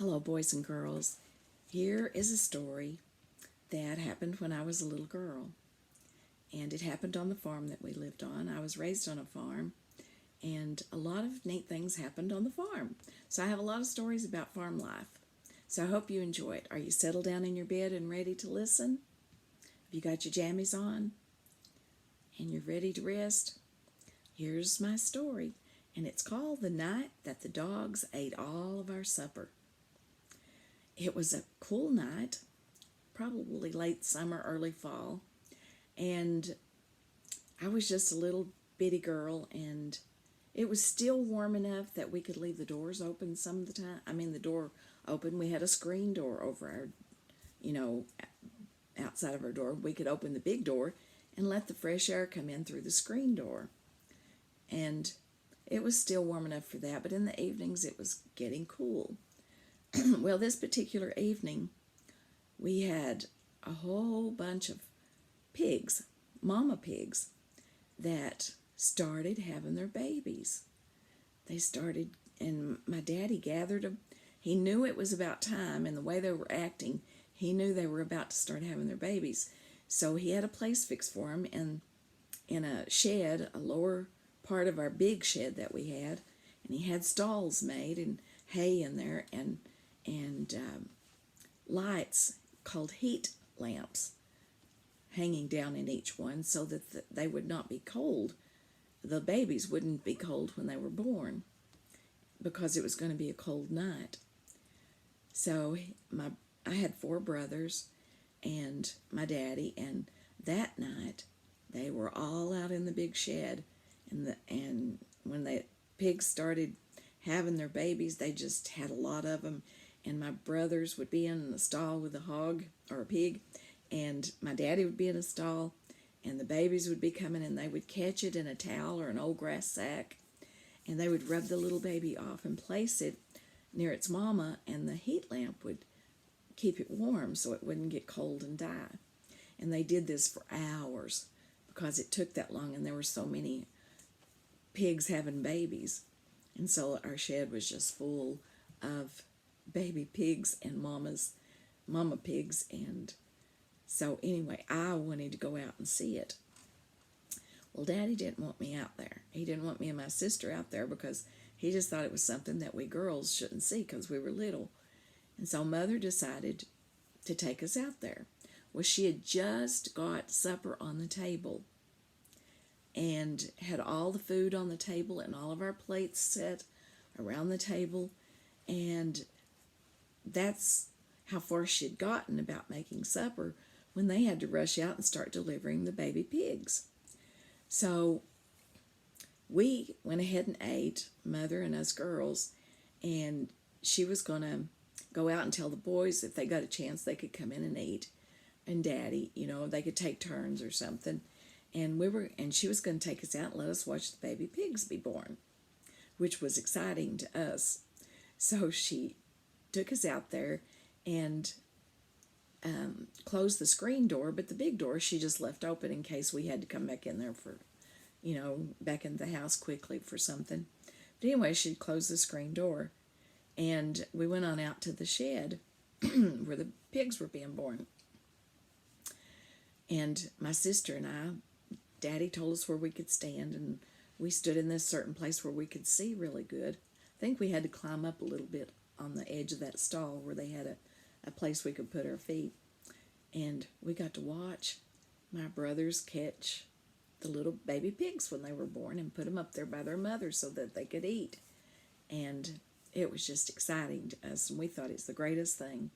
Hello, boys and girls. Here is a story that happened when I was a little girl, and it happened on the farm that we lived on. I was raised on a farm, and a lot of neat things happened on the farm. So I have a lot of stories about farm life. So I hope you enjoy it. Are you settled down in your bed and ready to listen? Have you got your jammies on and you're ready to rest? Here's my story, and it's called The Night That the Dogs Ate All of Our Supper. It was a cool night, probably late summer, early fall, and I was just a little bitty girl, and it was still warm enough that we could leave the doors open some of the time. The door open. We had a screen door over our, you know, outside of our door. We could open the big door and let the fresh air come in through the screen door. And it was still warm enough for that, but in the evenings it was getting cool. Well, this particular evening, we had a whole bunch of pigs, mama pigs, that started having their babies. They started, and my daddy gathered them. He knew it was about time, and the way they were acting, he knew they were about to start having their babies. So he had a place fixed for them in a shed, a lower part of our big shed that we had, and he had stalls made and hay in there and lights called heat lamps hanging down in each one so that they would not be cold. The babies wouldn't be cold when they were born because it was going to be a cold night. So I had 4 brothers and my daddy, and that night they were all out in the big shed, and when the pigs started having their babies, they just had a lot of them. And my brothers would be in the stall with a hog or a pig, and my daddy would be in a stall, and the babies would be coming, and they would catch it in a towel or an old grass sack, and they would rub the little baby off and place it near its mama, and the heat lamp would keep it warm so it wouldn't get cold and die. And they did this for hours because it took that long, and there were so many pigs having babies. And so our shed was just full of baby pigs and mama pigs. And so anyway, I wanted to go out and see it. Well, Daddy didn't want me out there. He didn't want me and my sister out there because he just thought it was something that we girls shouldn't see because we were little. And so Mother decided to take us out there. Well, she had just got supper on the table and had all the food on the table and all of our plates set around the table, and that's how far she'd gotten about making supper when they had to rush out and start delivering the baby pigs. So we went ahead and ate, Mother and us girls, and she was going to go out and tell the boys if they got a chance they could come in and eat, and Daddy, they could take turns or something. And she was going to take us out and let us watch the baby pigs be born, which was exciting to us. So she took us out there and closed the screen door, but the big door she just left open in case we had to come back in there for, back in the house quickly for something. But anyway, she closed the screen door, and we went on out to the shed where the pigs were being born. And my sister and I, Daddy told us where we could stand, and we stood in this certain place where we could see really good. I think we had to climb up a little bit on the edge of that stall where they had a place we could put our feet. And we got to watch my brothers catch the little baby pigs when they were born and put them up there by their mother so that they could eat. And it was just exciting to us, and we thought it's the greatest thing.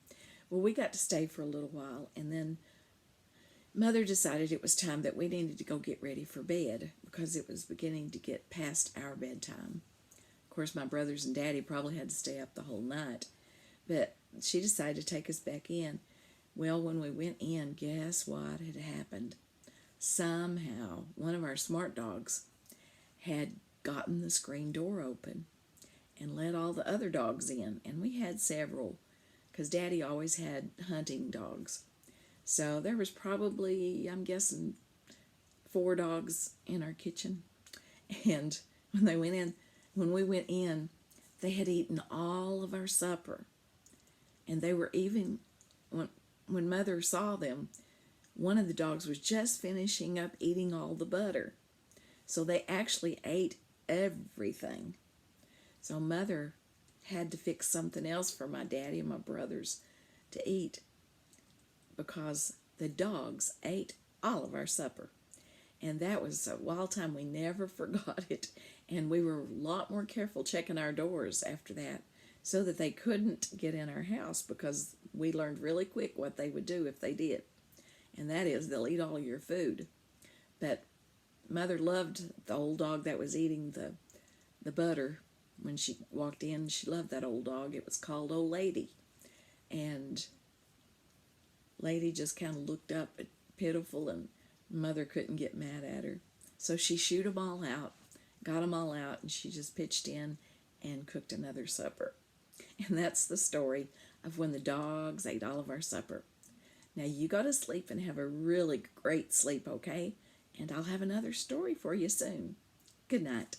Well, we got to stay for a little while, and then Mother decided it was time that we needed to go get ready for bed because it was beginning to get past our bedtime. Of course, my brothers and Daddy probably had to stay up the whole night, but she decided to take us back in. Well, when we went in, guess what had happened? Somehow, one of our smart dogs had gotten the screen door open and let all the other dogs in, and we had several because Daddy always had hunting dogs. So there was probably, I'm guessing, 4 dogs in our kitchen. And when we went in, they had eaten all of our supper. And they were even, when Mother saw them, one of the dogs was just finishing up eating all the butter. So they actually ate everything. So Mother had to fix something else for my daddy and my brothers to eat because the dogs ate all of our supper. And that was a wild time. We never forgot it. And we were a lot more careful checking our doors after that so that they couldn't get in our house, because we learned really quick what they would do if they did. And that is, they'll eat all of your food. But Mother loved the old dog that was eating the butter. When she walked in, she loved that old dog. It was called Old Lady. And Lady just kind of looked up at pitiful, and Mother couldn't get mad at her. So she shooed them all out, got them all out, and she just pitched in and cooked another supper. And that's the story of when the dogs ate all of our supper. Now you go to sleep and have a really great sleep, okay? And I'll have another story for you soon. Good night.